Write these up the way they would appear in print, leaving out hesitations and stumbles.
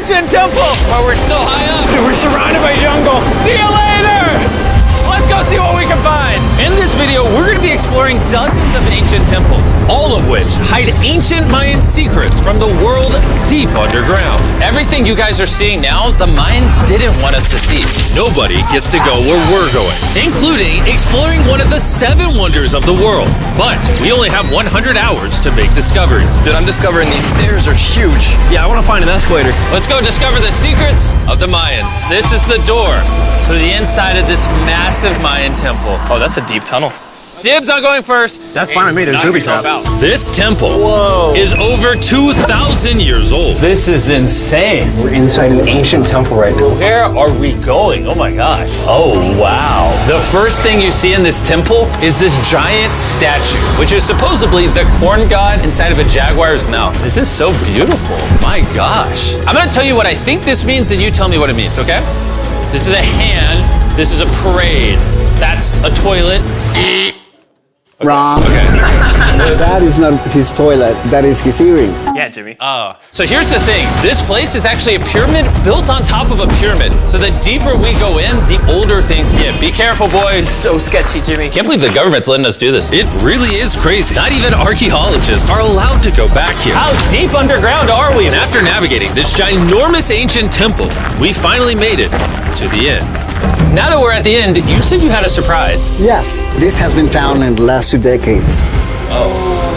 ancient temple. But we're so high up. Dude, we're surrounded by jungle. See you later. Let's go see what we can find. In this video, we're going to be exploring dozens of ancient temples, all of which hide ancient Mayan secrets from the world deep underground. Everything you guys are seeing now, the Mayans didn't want us to see. Nobody gets to go where we're going, including exploring one of the 7 wonders of the world. But we only have 100 hours to make discoveries. Dude, I'm discovering these stairs are huge. Yeah, I want to find an escalator. Let's go discover the secrets of the Mayans. This is the door to the inside of this massive Mayan temple. Oh, that's a deep tunnel. Dibs on going first. That's fine with me, there's Knock booby yourself traps. out. This temple is over 2,000 years old. This is insane. We're inside an ancient temple right now. Where are we going? Oh my gosh. Oh, wow. The first thing you see in this temple is this giant statue, which is supposedly the corn god inside of a jaguar's mouth. This is so beautiful. My gosh. I'm gonna tell you what I think this means, and you tell me what it means, okay? This is a hand. This is a parade. That's a toilet. Wrong. Okay. That is not his toilet. That is his earring. Yeah, Jimmy. Oh. So here's the thing. This place is actually a pyramid built on top of a pyramid. So the deeper we go in, the older things get. Be careful, boys. So sketchy, Jimmy. Can't believe the government's letting us do this. It really is crazy. Not even archaeologists are allowed to go back here. How deep underground are we? And after navigating this ginormous ancient temple, we finally made it to the end. Now that we're at the end, you said you had a surprise. Yes, this has been found in the last 2 decades.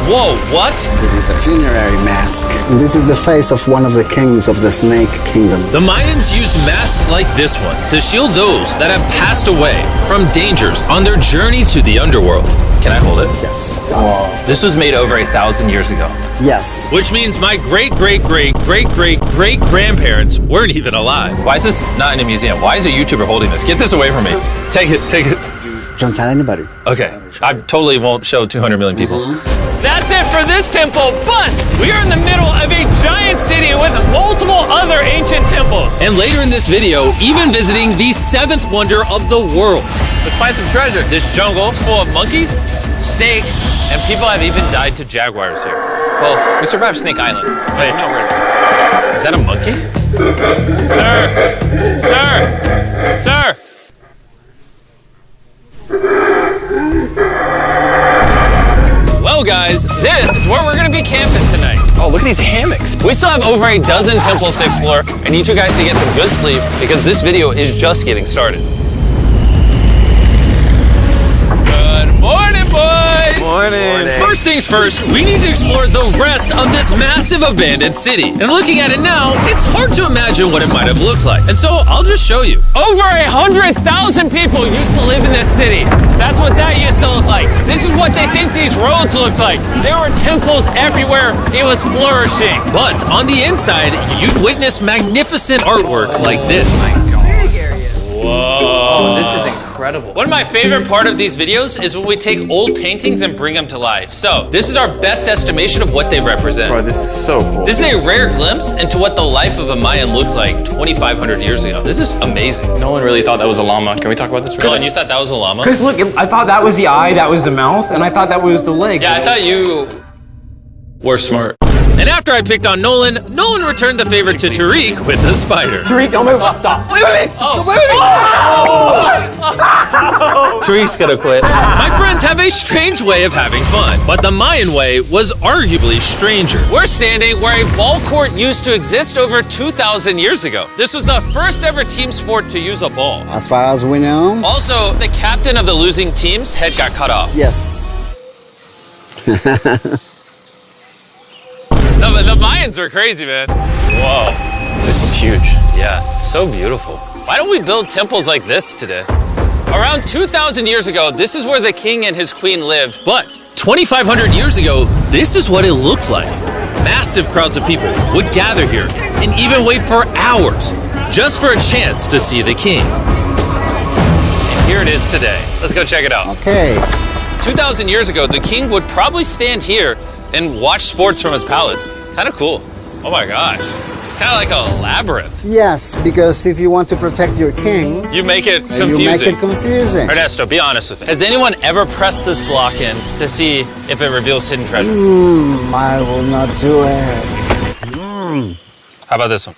Whoa, what? It is a funerary mask. This is the face of one of the kings of the Snake Kingdom. The Mayans used masks like this one to shield those that have passed away from dangers on their journey to the underworld. Can I hold it? Yes. This was made over 1,000 years ago. Yes. Which means my great-great-great-great-great-grandparents weren't even alive. Why is this not in a museum? Why is a YouTuber holding this? Get this away from me. Take it, take it. Don't tell anybody. Okay, I totally won't show 200 million people. That's it for this temple, but we are in the middle of a giant city with multiple other ancient temples. And later in this video, even visiting the 7th wonder of the world. Let's find some treasure. This jungle is full of monkeys, snakes, and people have even died to jaguars here. Well, we survived Snake Island. Wait, no, is that a monkey? Sir! Sir! Sir! Well, guys, this is where we're gonna be camping tonight. Oh, look at these hammocks. We still have over a dozen temples to explore. I need you guys to get some good sleep because this video is just getting started. Good morning, boys! Morning. First things first, we need to explore the rest of this massive abandoned city. And looking at it now, it's hard to imagine what it might have looked like. And so I'll just show you. Over 100,000 people used to live in this city. That's what that used to look like. This is what they think these roads look like. There were temples everywhere. It was flourishing. But on the inside, you'd witness magnificent artwork like this. Whoa. This is incredible. One of my favorite part of these videos is when we take old paintings and bring them to life. So this is our best estimation of what they represent. Bro, this is so cool. This is a rare glimpse into what the life of a Mayan looked like 2,500 years ago. This is amazing. No one really thought that was a llama. Can we talk about this? Colin, you thought that was a llama? Because look, I thought that was the eye, that was the mouth, and I thought that was the leg. Yeah, I thought you were smart. And after I picked on Nolan returned the favor to Tariq with the spider. Tariq, don't move. Stop. Wait. Tariq's gonna quit. My friends have a strange way of having fun, but the Mayan way was arguably stranger. We're standing where a ball court used to exist over 2,000 years ago. This was the first ever team sport to use a ball. As far as we know. Also, the captain of the losing team's head got cut off. Yes. The Mayans are crazy, man. Whoa. This is huge. Yeah, so beautiful. Why don't we build temples like this today? Around 2,000 years ago, this is where the king and his queen lived. But 2,500 years ago, this is what it looked like. Massive crowds of people would gather here and even wait for hours just for a chance to see the king. And here it is today. Let's go check it out. Okay. 2,000 years ago, the king would probably stand here and watch sports from his palace. Kind of cool. Oh my gosh. It's kind of like a labyrinth. Yes, because if you want to protect your king, You make it you make confusing. it confusing. Ernesto, be honest with me. Has anyone ever pressed this block in to see if it reveals hidden treasure? I will not do it. How about this one?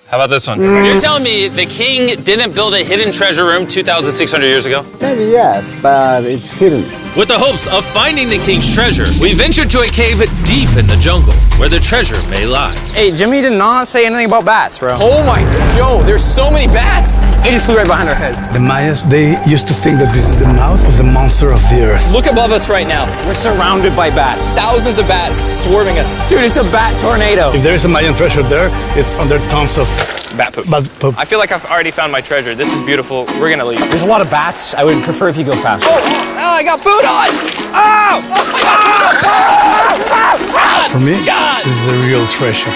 How about this one? You're telling me the king didn't build a hidden treasure room 2,600 years ago? Maybe yes, but it's hidden. With the hopes of finding the king's treasure, we ventured to a cave deep in the jungle where the treasure may lie. Hey, Jimmy did not say anything about bats, bro. Oh my god, yo, there's so many bats. They just flew right behind our heads. The Mayas, they used to think that this is the mouth of the monster of the earth. Look above us right now. We're surrounded by bats. Thousands of bats swarming us. Dude, it's a bat tornado. If there is a Mayan treasure there, it's under tons of Bat poop. bat poop. I feel like I've already found my treasure. This is beautiful. We're gonna leave. There's a lot of bats. I would prefer if you go faster. Oh, I got food on! Oh! For me, this is a real treasure.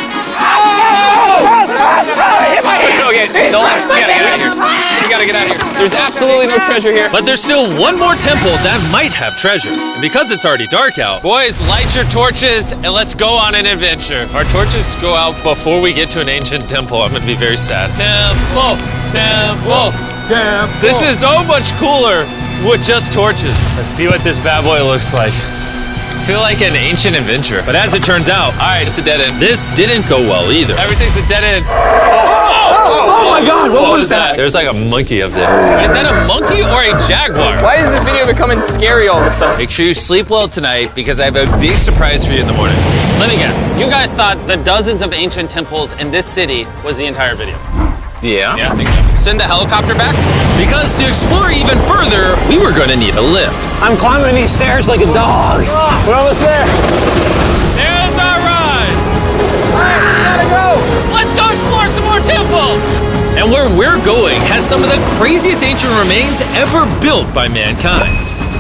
Hit my hand! Okay, no, we gotta get out of here. We gotta get out of here. There's absolutely no treasure here. But there's still one more temple that might have treasure. And because it's already dark out, boys, light your torches and let's go on an adventure. If our torches go out before we get to an ancient temple, I'm gonna be very sad. Temple, temple, temple. This is so much cooler with just torches. Let's see what this bad boy looks like. I feel like an ancient adventure. But as it turns out, all right, it's a dead end. This didn't go well either. Everything's a dead end. Oh my god, what was that? There's like a monkey up there. Is that a monkey or a jaguar? Why is this video becoming scary all of a sudden? Make sure you sleep well tonight because I have a big surprise for you in the morning. Let me guess. You guys thought the dozens of ancient temples in this city was the entire video. Yeah. Yeah, I think so. Send the helicopter back? Because to explore even further, we were going to need a lift. I'm climbing these stairs like a dog. We're almost there. There's our ride! Gotta go! Let's go explore some more temples! And where we're going has some of the craziest ancient remains ever built by mankind.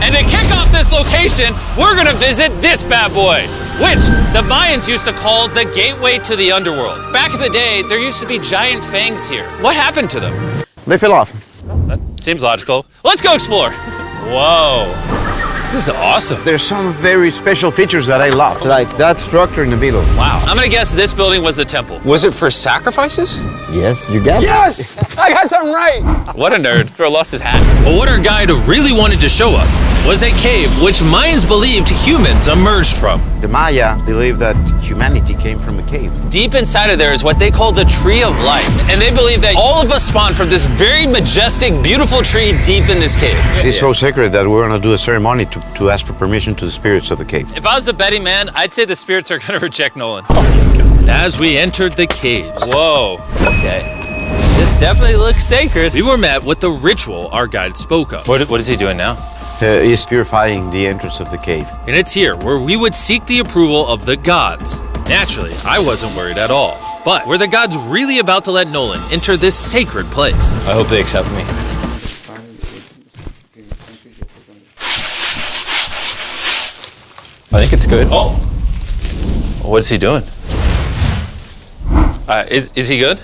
And to kick off this location, we're gonna visit this bad boy, which the Mayans used to call the gateway to the underworld. Back in the day, there used to be giant fangs here. What happened to them? They fell off. That seems logical. Let's go explore. Whoa. This is awesome. There's some very special features that I love, like that structure in the middle. Wow. I'm gonna guess this building was the temple. Was it for sacrifices? Yes, you get it. Yes! I got something right. What a nerd. Throw lost his hat. But what our guide really wanted to show us was a cave which Mayans believed humans emerged from. The Maya believe that humanity came from a cave. Deep inside of there is what they call the Tree of Life. And they believe that all of us spawned from this very majestic, beautiful tree deep in this cave. It's so sacred that we're gonna do a ceremony to ask for permission to the spirits of the cave. If I was a betting man, I'd say the spirits are gonna reject Nolan. And as we entered the caves, whoa, okay. This definitely looks sacred. We were met with the ritual our guide spoke of. What is he doing now? He's purifying the entrance of the cave. And it's here where we would seek the approval of the gods. Naturally, I wasn't worried at all. But were the gods really about to let Nolan enter this sacred place? I hope they accept me. I think it's good. Oh! What is he doing? Is he good?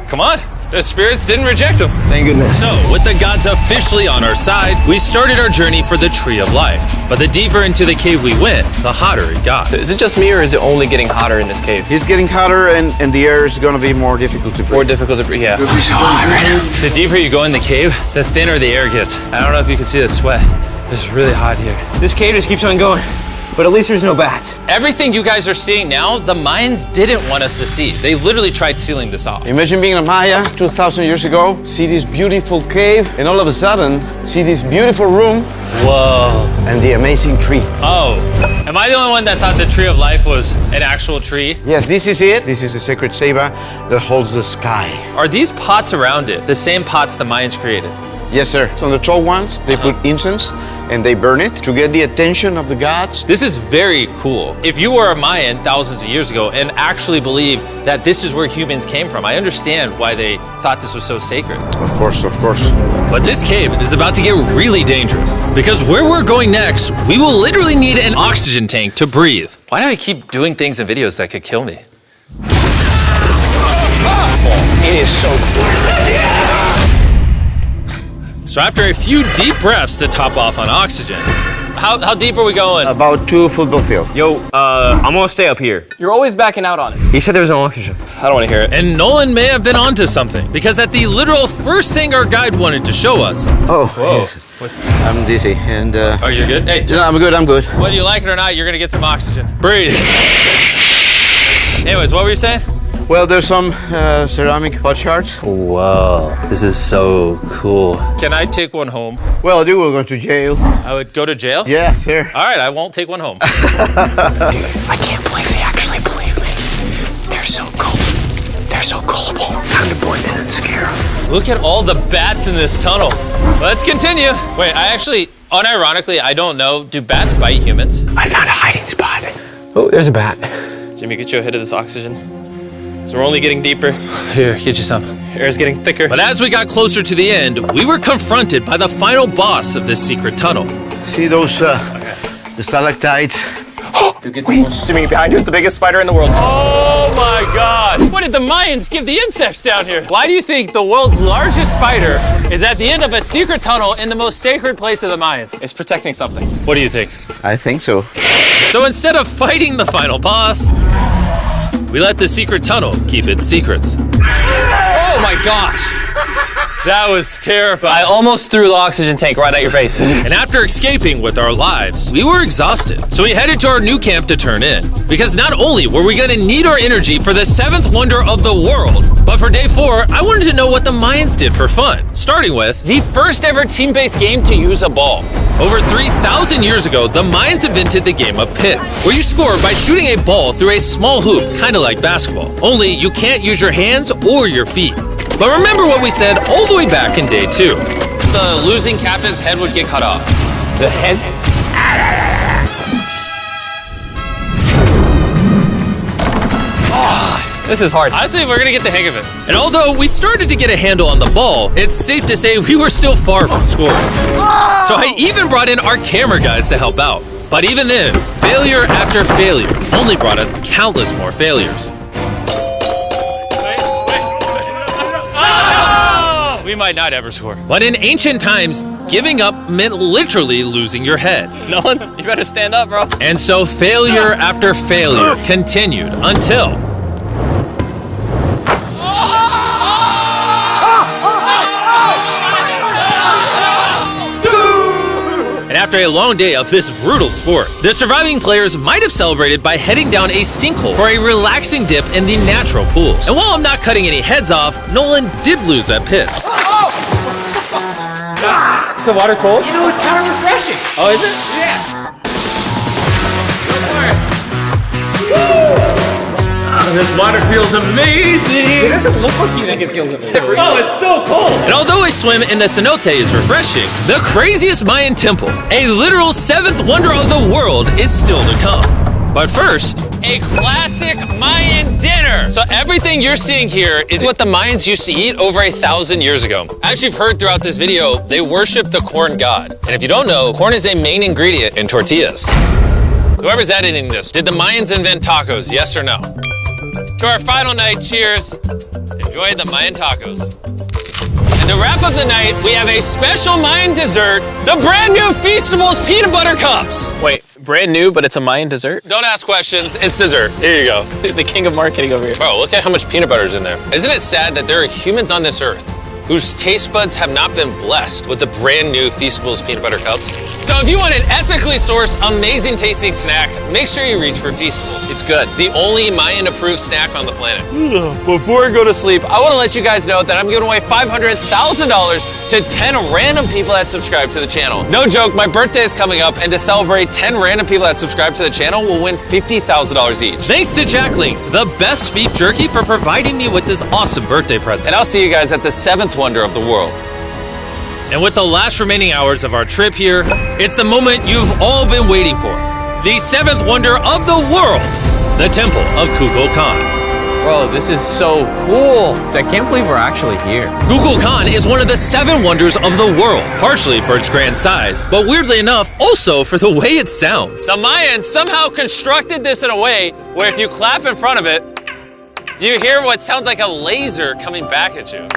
Come on! The spirits didn't reject him. Thank goodness. So, with the gods officially on our side, we started our journey for the Tree of Life. But the deeper into the cave we went, the hotter it got. Is it just me or is it only getting hotter in this cave? It's getting hotter and the air is gonna be more difficult to breathe. More difficult to breathe, yeah. The deeper you go in the cave, the thinner the air gets. I don't know if you can see the sweat. It's really hot here. This cave just keeps on going. But at least there's no bats. Everything you guys are seeing now, the Mayans didn't want us to see. They literally tried sealing this off. Imagine being a Maya 2,000 years ago, see this beautiful cave, and all of a sudden, see this beautiful room Whoa. and the amazing tree. Oh, am I the only one that thought the Tree of Life was an actual tree? Yes, this is it. This is the sacred ceiba that holds the sky. Are these pots around it the same pots the Mayans created? Yes, sir. So on the tall ones, they put incense and they burn it to get the attention of the gods. This is very cool. If you were a Mayan thousands of years ago and actually believed that this is where humans came from, I understand why they thought this was so sacred. Of course, of course. But this cave is about to get really dangerous because where we're going next, we will literally need an oxygen tank to breathe. Why do I keep doing things in videos that could kill me? It is so cool. So after a few deep breaths to top off on oxygen, how deep are we going? About 2 football fields. Yo, I'm gonna stay up here. You're always backing out on it. He said there was no oxygen. I don't want to hear it. And Nolan may have been onto something because at the literal first thing our guide wanted to show us. Oh, Whoa. yes. I'm dizzy and... Are you good? Hey, no, I'm good, I'm good. whether you like it or not, you're gonna get some oxygen. Breathe. Anyways, what were you saying? Well, there's some ceramic pot shards. Whoa, this is so cool. Can I take one home? Well, you will go to jail. I would go to jail? Yes, sir. All right, I won't take one home. I can't believe they actually believe me. They're so cool. They're so gullible. Time to blend in and scare them. Look at all the bats in this tunnel. Let's continue. Wait, I actually, unironically, I don't know. Do bats bite humans? I found a hiding spot. Oh, there's a bat. Jimmy, get you a hit of this oxygen. So we're only getting deeper. Here, get you some. Air's getting thicker. But as we got closer to the end, we were confronted by the final boss of this secret tunnel. See those the stalactites? Jimmy, behind you is the biggest spider in the world. Oh my God! What did the Mayans give the insects down here? Why do you think the world's largest spider is at the end of a secret tunnel in the most sacred place of the Mayans? It's protecting something. What do you think? I think so. So instead of fighting the final boss, we let the secret tunnel keep its secrets. Oh my gosh! That was terrifying. I almost threw the oxygen tank right at your face. And after escaping with our lives, we were exhausted. So we headed to our new camp to turn in. Because not only were we gonna need our energy for the 7th wonder of the world, but for day 4, I wanted to know what the Mayans did for fun. Starting with the first ever team-based game to use a ball. Over 3,000 years ago, the Mayans invented the game of pits, where you score by shooting a ball through a small hoop, kind of like basketball. Only you can't use your hands or your feet. But remember what we said all the way back in day 2. The losing captain's head would get cut off. The head? This is hard. Honestly, we're gonna get the hang of it. And although we started to get a handle on the ball, it's safe to say we were still far from scoring. So I even brought in our camera guys to help out. But even then, failure after failure only brought us countless more failures. We might not ever score. But in ancient times, giving up meant literally losing your head. Nolan, you better stand up, bro. And so failure after failure continued until... And after a long day of this brutal sport, the surviving players might have celebrated by heading down a sinkhole for a relaxing dip in the natural pools. And while I'm not cutting any heads off, Nolan did lose at pits. Is the water cold? You know, it's kind of refreshing. Oh, is it? This water feels amazing! It doesn't look like you think it feels amazing. Oh, it's so cold! And although a swim in the cenote is refreshing, the craziest Mayan temple, a literal 7th wonder of the world, is still to come. But first, a classic Mayan dinner! So everything you're seeing here is what the Mayans used to eat over 1,000 years ago. As you've heard throughout this video, they worship the corn god. And if you don't know, corn is a main ingredient in tortillas. Whoever's editing this, did the Mayans invent tacos, yes or no? To our final night, cheers. Enjoy the Mayan tacos. And to wrap up the night, we have a special Mayan dessert, the brand new Feastables peanut butter cups. Wait, brand new, but it's a Mayan dessert? Don't ask questions, it's dessert. Here you go. The king of marketing over here. Bro, look at how much peanut butter is in there. Isn't it sad that there are humans on this earth whose taste buds have not been blessed with the brand new Feastables peanut butter cups? So if you want an ethically sourced, amazing tasting snack, make sure you reach for Feastables. It's good. The only Mayan approved snack on the planet. Before I go to sleep, I want to let you guys know that I'm giving away $500,000 to 10 random people that subscribe to the channel. No joke, my birthday is coming up, and to celebrate, 10 random people that subscribe to the channel will win $50,000 each. Thanks to Jack Links, the best beef jerky, for providing me with this awesome birthday present. And I'll see you guys at the 7th wonder of the world. And with the last remaining hours of our trip here, it's the moment you've all been waiting for. The 7th wonder of the world, the Temple of Kukulkan. Bro, this is so cool. I can't believe we're actually here. Kukulkan is one of the 7 wonders of the world, partially for its grand size, but weirdly enough, also for the way it sounds. The Mayans somehow constructed this in a way where if you clap in front of it, you hear what sounds like a laser coming back at you.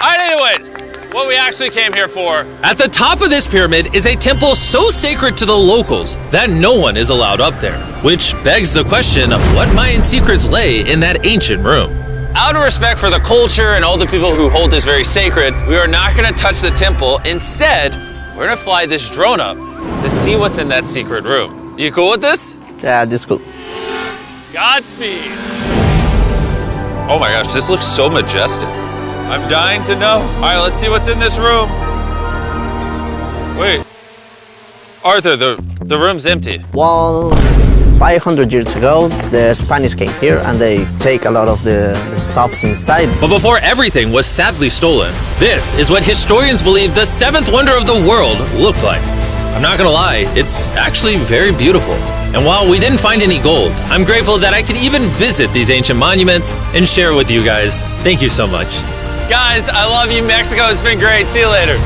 All right, anyways, what we actually came here for. At the top of this pyramid is a temple so sacred to the locals that no one is allowed up there, which begs the question of what Mayan secrets lay in that ancient room. Out of respect for the culture and all the people who hold this very sacred, we are not gonna touch the temple. Instead, we're gonna fly this drone up to see what's in that secret room. You cool with this? Yeah, this is cool. Godspeed. Oh my gosh, this looks so majestic. I'm dying to know. All right, let's see what's in this room. Wait. Arthur, the room's empty. Well, 500 years ago, the Spanish came here and they take a lot of the stuffs inside. But before everything was sadly stolen, this is what historians believe the seventh wonder of the world looked like. I'm not gonna lie, it's actually very beautiful. And while we didn't find any gold, I'm grateful that I could even visit these ancient monuments and share with you guys. Thank you so much. Guys, I love you, Mexico. It's been great. See you later.